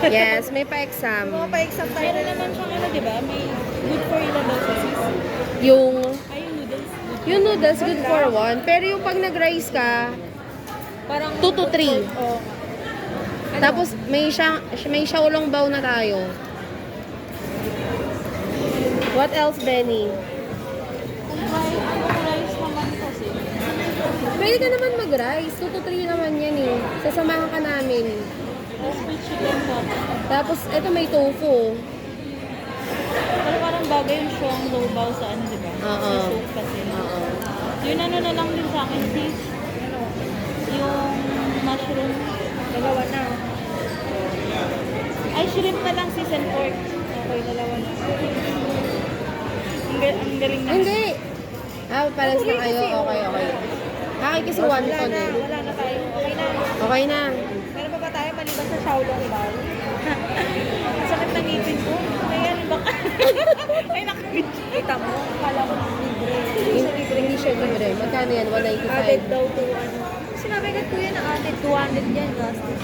Yes, may pa-exam. Mga pa-exam tayo na naman siyang ano, di ba? May good for ilan daw sa sis. Yung Ay, yung noodles. yung noodles good for one, pero yung pag nag-rice ka, Parang 2 to 3. Oh. Tapos may xiaolong bao na tayo. What else, Benny? Ano rice naman kasi? Pwede ka naman mag-rice. 2 to 3 naman yan eh. Sasamahan ka namin. With chicken ka. Tapos, eto may tofu. Pero parang bagay yung siyang lobaw sa ano, di ba? Oo. Sa soup kasi. Oo. Yun ano na lang din sa akin, sis. Yung mushroom. Dalawa na. Ay, shrimp na lang, sis, and pork. Okay, dalawa na. Ang galing na. Hindi. Pares na kayo. Okay, okay. Akin kasi wonton eh. Wala na tayo. Okay na. Okay na. Meron pa ba tayo maliban sa Shaolong Bao? Ang sakit ng ngipin ko. Ayan, baka. Ay, nakabidyo. Kita mo, akala ko libre. Hindi siya libre. Magkano yan? Added 195. daw to ano. Sinabi ka kuya na added 200 yan, gastos.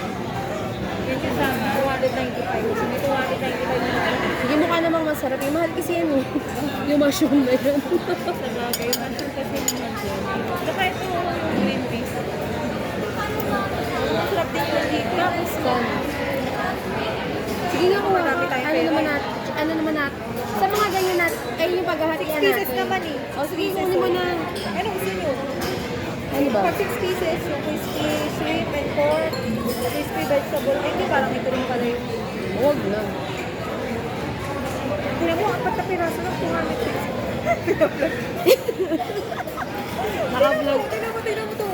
Yan yung sama, 295. So may 295 na lang. Hindi mo ka namang masarap. Yung mahal kasi yan eh. Yung mushroom na yan. Sa bagay, mansion kasi naman dyan. Saka ito, yung green peas. Masarap din yung dito. Tapos kan. Sige nga kuha. Marami tayong pera. Ano naman natin. Sa mga ganyan natin, ay yung paghahatian 6 natin. pieces naman eh. O sige, kunin mo na. Ano gusto nyo? Ano ba? Pag 6 pieces, yung crispy shrimp and pork, crispy vegetable, ay di parang ito rin pala yung... Huwag na. Tignan mo, 4 na piraso ng 200 Naka-vlog. Tignan mo to.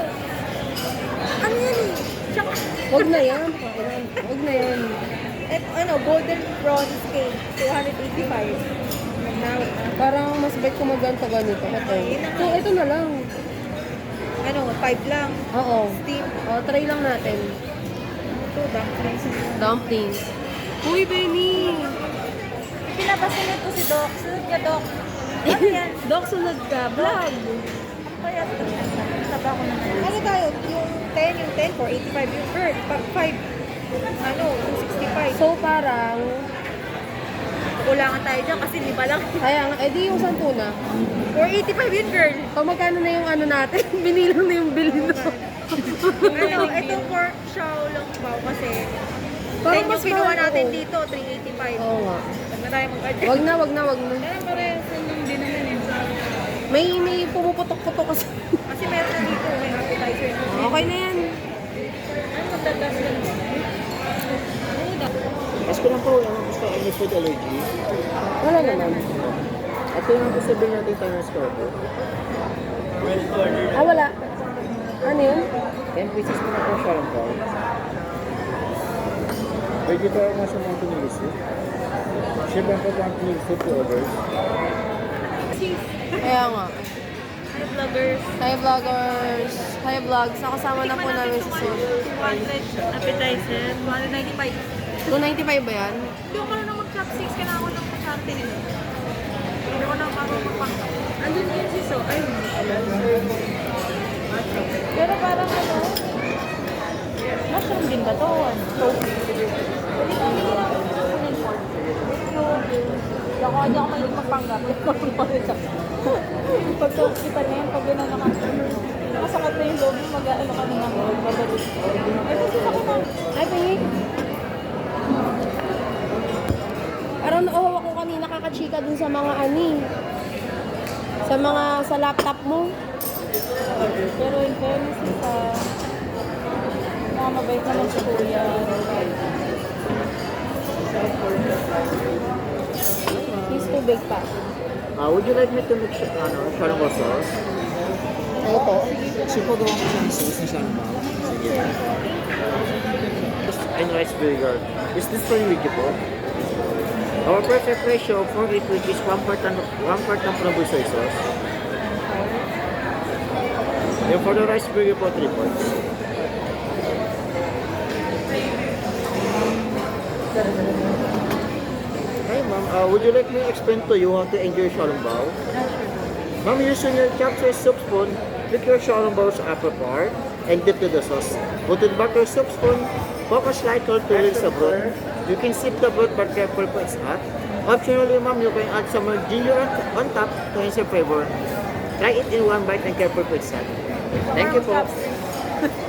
Ano yan eh? Tsaka, Huwag na yan. Huwag na yan. ano, golden bronze cake, 285. Now, Parang mas bet ko maganta ganito. Ito na lang. ano, 5 lang. Oo. Steam. O, try lang natin. Ito, dumplings. Dumplings. Uy, Benny! Pinabasa nito si Doc. Sunod ka, Doc. Ano yan? Dok, sunod ka. Vlog. Kaya ito. Taba ko naman. Ano tayo? Yung 10 for 85 yung bird. Pag 5, ano, yung 65. So, parang, Kulangan tayo dyan kasi lima lang. kaya nga, edi yung 10 na. 485 yun, girl. O, magkano na yung ano natin? Binilang na yung bili na. Ano, itong pork Shaolong Bao kasi Parang 10 yung mas kinuha mahal natin ako. dito, 385. Oo nga. Huwag na tayo mag-adjust. Wag na, wag na, wag na. Kaya parehas lang din naman eh. May pumuputok-putok kasi. Kasi meron na dito, may appetizer na. Okay na yan. Ano, magdadas lang. Mas ko lang po, gusto ko may food allergy. Wala naman. At yun ang sabihin natin tayo ng score. Wala. Ano yun? 10 pieces ko na po siya lang po. Vegetarian na sa mga tinilisip. Siyempre po ang tinilisip to others. Kaya nga. Hi, vloggers. Hi vloggers. Hi vlogs. Nakasama na po namin si Sul. 200 appetizer, 295. 295 ba yan? Hindi ako marunong mag-chopsticks, kailangan ko ng kasante nila. Hindi ko na marunong magpangka. Andun yun si So. Ayun. Pero parang ano, mushroom din ba to? Tofu. Hindi ko hindi na kunin pork. Hindi ako mahilig magpanggap. Pag kita na yan, pag yun na nakasakot na yung loob, mag-ano ka na naman. Babalik. Ay, kasi ako na. Ay, Pink. Parang nauhaw ako kanina kakachika dun sa mga sa laptop mo. Pero in fairness, mga mabait naman si Kuya. He's too big pa. Would you like me to make sharongo sauce? Ano to? Simple gawa ko siyang sauce na sharongo. Sige. And rice vinegar. Is this for you po? Our perfect ratio of 4 which is 1 part ng probosoy sauce. Yung for the rice burger po, 3 points. Hi ma'am, would you like me to explain to you how to enjoy xiaolongbao? Ma'am, using your chopstick soup spoon, pick your xiaolongbao's upper part and dip to the sauce. Put it back to your soup spoon, focus light to release the broth. You can sip the broth but careful po it's hot. Optionally ma'am, you can add some more ginger on top to enhance your flavor. Try it in one bite and careful po it's hot. Thank you po.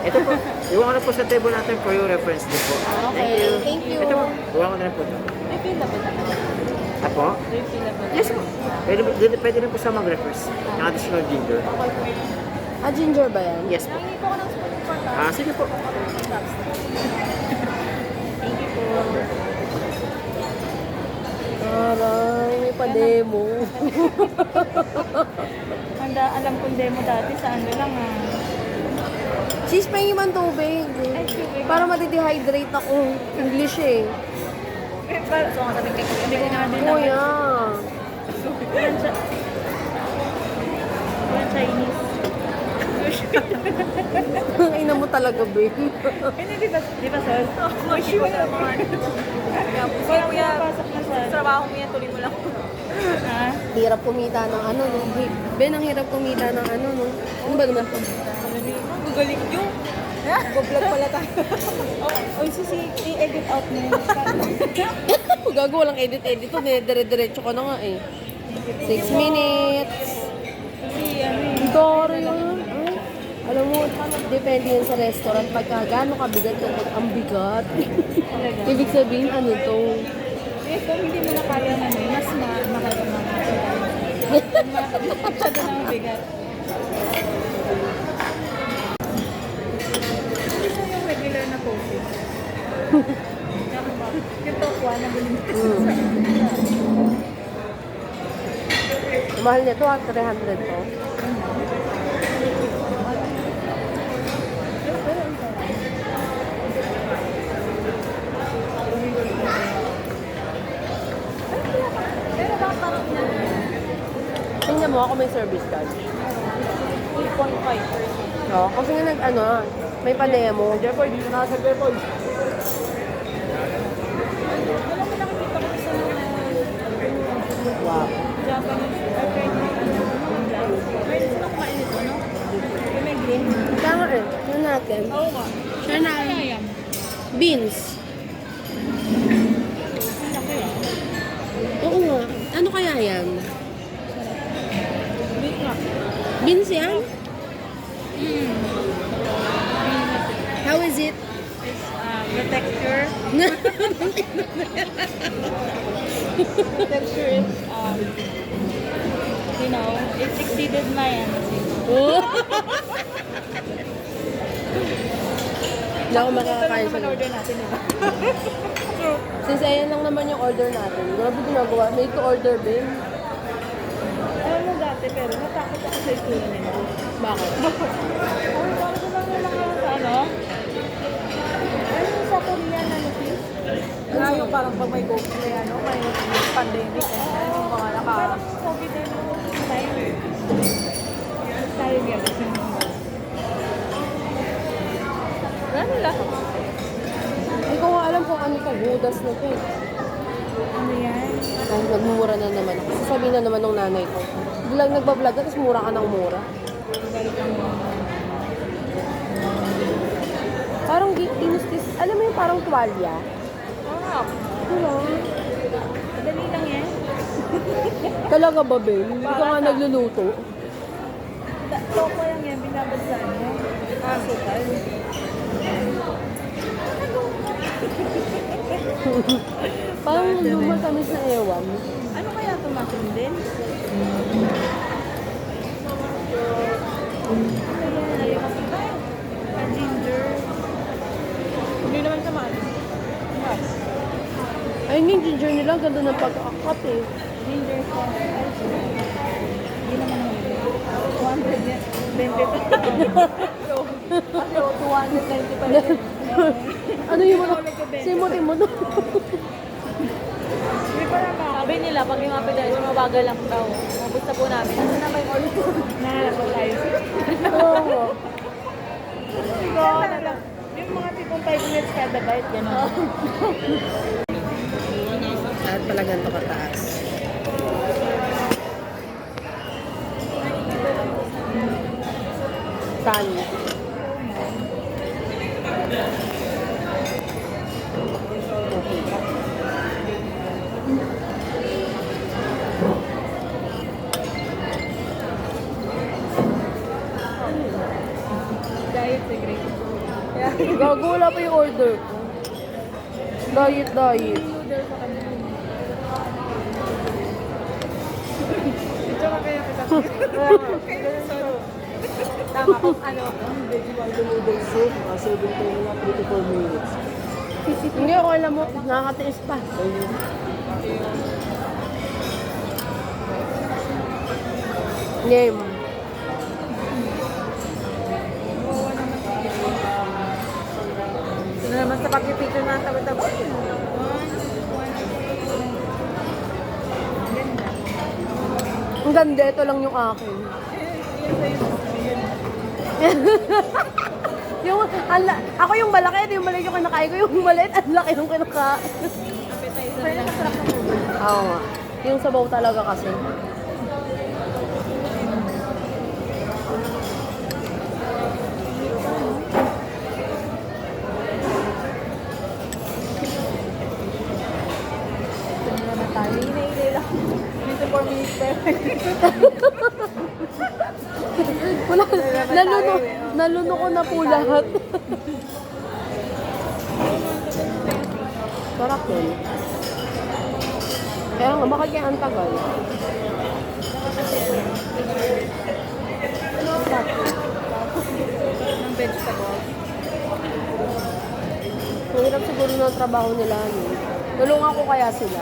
Ito po, iwan ko na po sa table natin for your reference din po. Thank you. Thank you. Ito po, iwan ko na po ito. Refillable naman. Apo? Refillable. Yes po. Pwede rin po sa mag-refers. Ng additional ginger. Ah, ginger ba yan? Yes po. Nangingi po ko ng spoon for that. Ah, sige po. Thank you po. Aray, may pa-demo. Alam kong demo dati sa ano lang Sis, pahingin man tubig. Para matidehydrate ako. English eh. So, ang sabi ko, hindi ko nga din Kuya. Walang Chinese. Ina mo talaga, babe. Hindi, di ba, sir? Hindi ko na mga Walang pasok na, sir. Trabaho mo yan, tuloy mo lang. Ha? Hirap kumita ng ano, no? Ben, ang hirap kumita ng ano, no? Ano ba naman to? Gugaling yung. Go-vlog pala tayo. Oy, i-edit out mo. Gago, walang edit-edit to. Dire-diretso ko na nga eh. 6 minutes. Doro yun. Ay, alam mo, depende yan sa restaurant. Pagka gano'ng kabigat yung ang bigat. Ibig sabihin, ano to? Eh, kung hindi mo na kaya mas makaya mo. Siya doon ang bigat. Ito yung regular na coffee. Yung tokwa na bilhin ko. Mahal nito, 300 to. Pero baka na Tingnan mo ako may service charge. 3.5%. Oo, kasi nga may pa-demo. Jepoy, dito na sa Jepoy. Alam mo, nakikita ko sa mga Wow. Japanese Pwede sila kumain ito, no? Yung may green. Tama eh. Yan natin. Oo nga. Siya na. Kaya yan. Beans. Laki ah. Oo nga. Ano kaya yan? Big nga. Beans yan? Green na siya. How is it? It's, the texture. The texture is, you know, it exceeded my Oh. Hindi ako makakakain sa order natin, diba? Since ayan lang naman yung order natin. Grabe ginagawa. May to order din. Alam mo dati, pero natakot ako sa itsura nila. Bakit? Ay, bakit ba lang sa ano? Ano yung sa Korean na nupis? Ano yung parang pag may COVID na ano, may pandemic, yung mga parang COVID na time. Tayo nga ba? Ano lang? Hindi ko nga alam kung ano to. Budas na to eh. Ano yan? Dahil nagmumura na naman ako. Sasabihin na naman ng nanay ko. Bilang nagbablog ka, tapos mura ka ng mura. Parang ginistis. Alam mo yung parang tuwalya? Oo. Diba? Madali lang yan. Talaga ba, Ben? Hindi ka nga nagluluto. Toko lang yan, binabagsan mo. Asukal. Parang lumatamis na ewan. Ano kaya tumasin din? Ginger. Hindi naman sa mali. Ayun yung ginger nila, ganda ng pag-akat eh. Ginger sauce. Hindi naman ang 200 yan. 20 so, 290 pa rin. Ano yung mga simutin mo to? Hindi pa naman. Sabi nila, pag yung appetizer, mabagal lang daw. Mabos na po namin. Ano na ba yung order? Nahanap ko tayo. Oo. 5 minutes kada bite, gano'n. At pala ganito kataas. Saan? Diet secret. Gago, wala pa yung order ko. Diet. Noodle sa kanya. Ito ka kaya kita. Tama kung ano. Vegetable noodle soup, 7 to 3 to 4 minutes. Hindi ako alam mo, nakakatiis pa. Game. Sino naman sa pag-picture na tabi-tabi? Ang ganda, ito lang yung akin. Ako yung malaki, ito yung maliit yung kinakain ko. Yung maliit, ang laki yung kinakain. Pero masarap na po. Oo nga. Yung sabaw talaga kasi. Ano naman tayo? Hinay-hinay lang. Dito 4 minutes pa. Wala, naluno ko na po lahat. Sarap yun. Kaya nga, bakit kaya ang tagal? Ng vegetables. Ang hirap siguro ng trabaho nila. No? Tulungan ko kaya sila.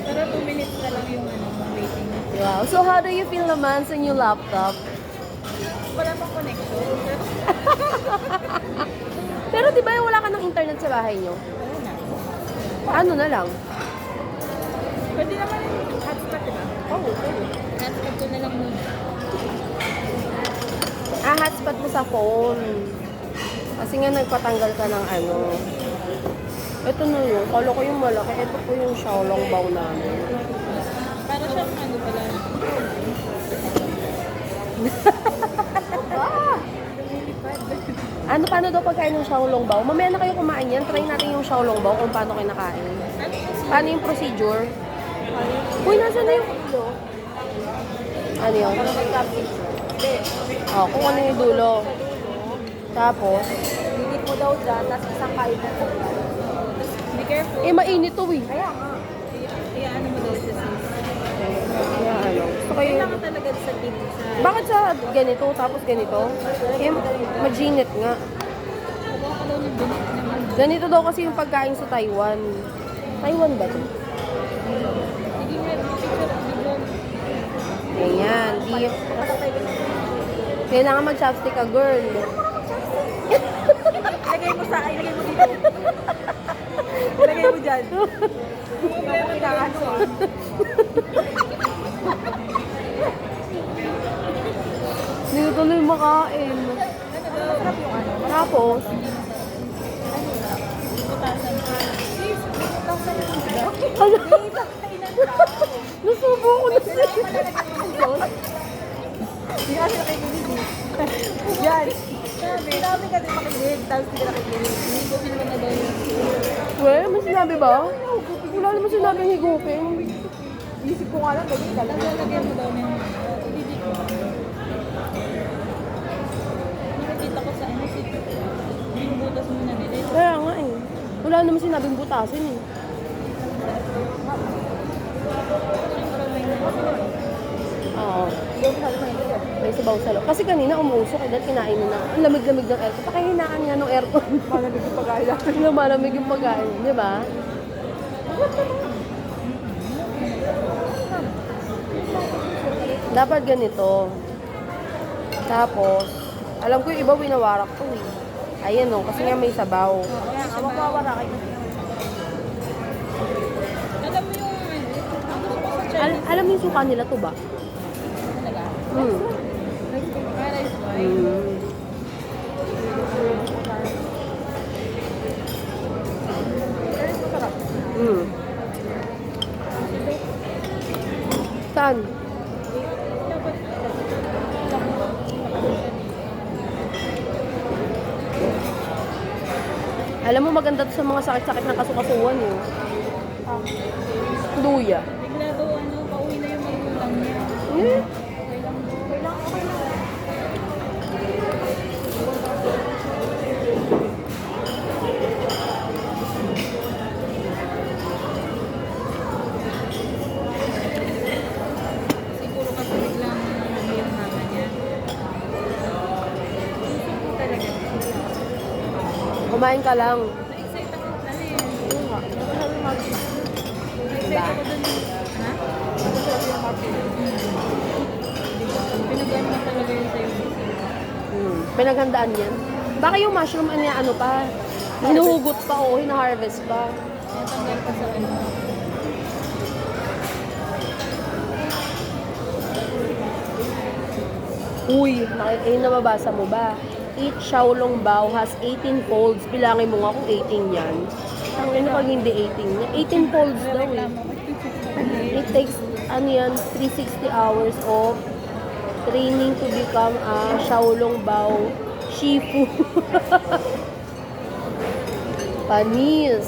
Pero 2 minutes na lang yung waiting. Wow. So how do you feel naman sa new laptop? Wala pang connection. Pero di ba wala ka ng internet sa bahay nyo? Wala na. Ano na lang? Pwede naman yung hotspot, diba? Oo, pwede. Hotspot ko na lang muna. Hotspot mo sa phone. Kasi nga nagpatanggal ka ng ano. Ito na yun. Kala ko yung malaki. Ito po yung Xiaolong Bao namin. Para siyang ano pala. Ano, paano daw pagkain ng Xiaolong Bao? Mamaya na kayo kumain yan. Try natin yung Xiaolong Bao kung paano kinakain. Paano yung procedure? Uy, nasa na yung... Ano yun? Oh, kung ano yung dulo. Tapos, Higit mo daw dyan, tapos isang kain mo. Be careful. mainit to eh. Kaya nga. Kaya ano mo daw siya sis. Kaya ano, gusto ko yung... Kailangan talaga sa tip sa... Bakit sa ganito, tapos ganito? Majinit nga. Kukuha ka daw ng binit naman. Ganito daw kasi yung pagkain sa Taiwan. Taiwan ba ito? Sige nga, picture, video. Ganyan, beef. Patay ka. Kailangan mag-chopstick ka, girl. Ilagay mo sa, ilagay mo dito. Ilagay mo dyan. Problema ka ano ah. Hindi ko tuloy makain. Masarap yung ano. Tapos, Butasan. Please, butasan yung daw. ano? Kainan daw. Nasubo ko na siya. Hindi kasi nakikinig. Yan. Sinabi ka din makinig, tapos hindi ka nakikinig. Hindi ko naman na daw yung Well, may sinabi ba? Wala naman sinabing higupin. isip ko nga lang, ganyan ka lang. Lalagyan mo daw ng hindi ko. Nakikita ko sa ano, binubutas mo na nila. Kaya nga eh. Wala naman sinabing butasin eh. Siyempre may nasa. Oo. Yung sabi mo hindi yan. May sabaw sa loob. Kasi kanina umuusok eh, dahil kinain na. Ang lamig-lamig ng aircon. Pakihinaan nga ng aircon. Malamig yung pagkain. Lumalamig yung pagkain, di ba? Dapat ganito. Tapos, alam ko yung iba winawarak to eh. Ayan o, kasi nga may sabaw. Kaya nga, magwawara kayo. Alam mo yung ano ko sa Chinese Alam mo yung suka nila to ba? talaga? Hmm. Para is why. Hmm. Alam mo, maganda to sa mga sakit-sakit ng kasukasuan eh. Luya. Bigla daw, pauwi na yung magulang niya. Eh, Okay lang. Okay lang, okay lang. Siguro kasi biglang yung mama niya. Gusto ko talaga. kumain ka lang. Na-excite ako. Ano yun? Oo nga. Na-excite ako dun. Ha? Pinagano na talaga yun sa'yo. Pinaghandaan yan. Baka yung mushroom, ano pa, hinuhugot pa o hina-harvest pa. Natanggal pa sa ano. Uy, nababasa mo ba? Each Xiaolong Bao has 18 folds. Bilangin mo nga kung 18 yan. Ang ino pag hindi 18 yan. 18 folds daw eh. Reklamo ko. It takes, 360 hours of training to become a Xiaolong Bao Shifu. Panis.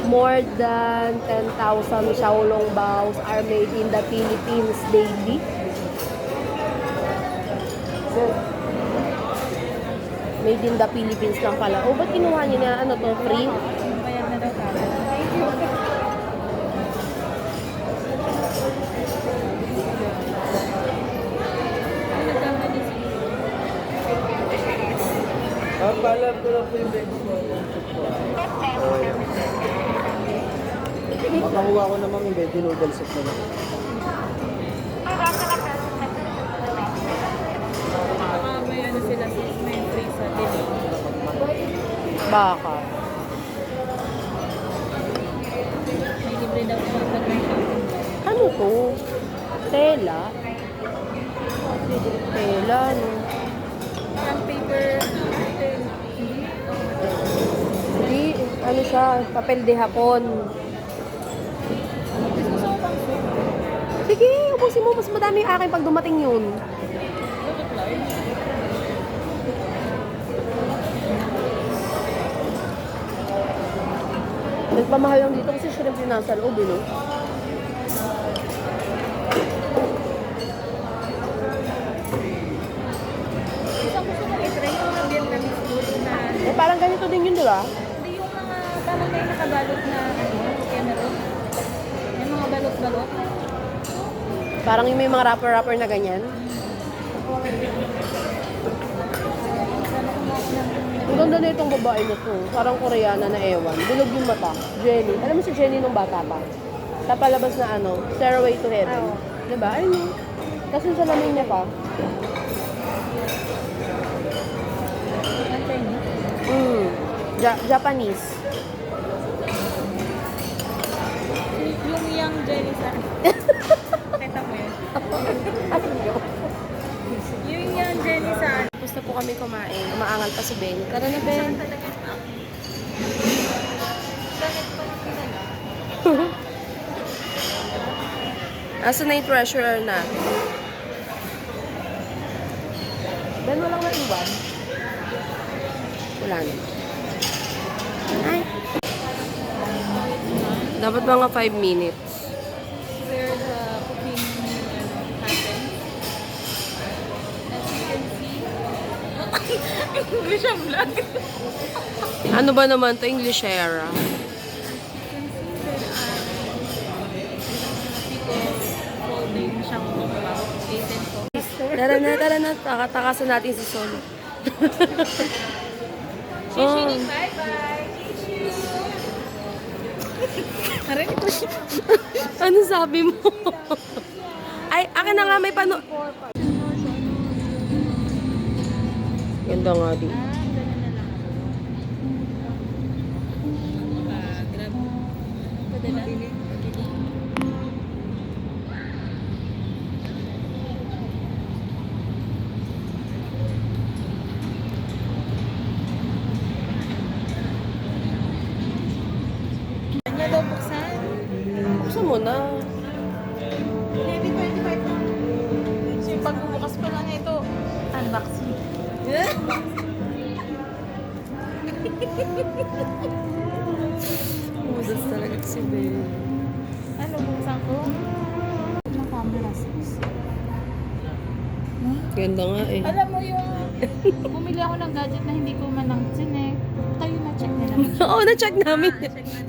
More than 10,000 Xiaolong Baos are made in the Philippines daily. Made in the Philippines lang pala. O, ba't kinuha niya na, free? Bayad na daw tayo. Thank you. Ano nagkamali siguro? Paalam ko lang po yung baby ko. Makakuha ko naman yung veggie noodle soup na lang. Baka may ano sila, may free sa delay. Baka. May libre daw po pag may shopping. Ano to? Tela? Tela, no? Parang paper, Hindi, ano siya, papel de hapon. gusto ko pang soup. Sige, ubusin mo. Mas madami yung akin pag dumating yun. Bakit large? Nagpamahal lang dito kasi shrimp yung nasa loob, no? Gusto ko i-try yung mga Vietnamese food na Eh, parang ganito din yun, di ba? hindi yung mga parang may nakabalot na kenero. May mga balot-balot. Parang yung may mga wrapper-wrapper na ganyan. Ang ganda na itong babae na to. Parang Koreana na ewan. Bilog yung mata. Jenny. Alam mo si Jenny nung bata pa? Tapalabas na Stairway to Heaven. Oo. Diba? Ayun yun. Kasi sa lamin niya pa. Ang Chinese. Japanese. Yung young Jenny sa... Kita mo yun. Yung young Jenny sa... Tapos na po kami kumain. Umaangal pa si Ben. Tara na, Ben. Talaga siya. Bakit pa lang Asa na yung treasurer natin? Ben, walang naiwan. Wala na. Ay. Dapat mga 5 minutes. where the cooking happens. As you can see, English ang vlog. Ano ba naman to Englishera? As you can see, there are people holding siyang about 8 and 4. Tara na. Takatakasan natin si Solo. Chichi, bye-bye. Chichi. Narinig ko siya. Ano sabi mo? Ay, akin na nga may pano... Ganda nga di. Ganun na lang. Grab. Pwede na? Kanya daw buksan. Buksan mo na. Maybe 25 lang. So, pag bumukas pa lang ito, unboxing. Udas talaga si Belle. Ano, buksan ko? Ang camera sis. Ganda nga eh. Alam mo yung bumili ako ng gadget na hindi ko manangsin eh. Kayo na-check nila. Oo, na-check namin.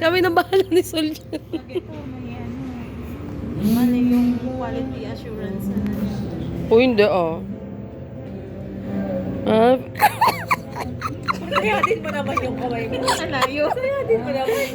Kami nang bahala ni Sol. Lagi ko may ano. Mali yung quality assurance na. O hindi ah. Ah, Kaya din mo naman yung kamay mo. Alayo. Kaya din mo naman.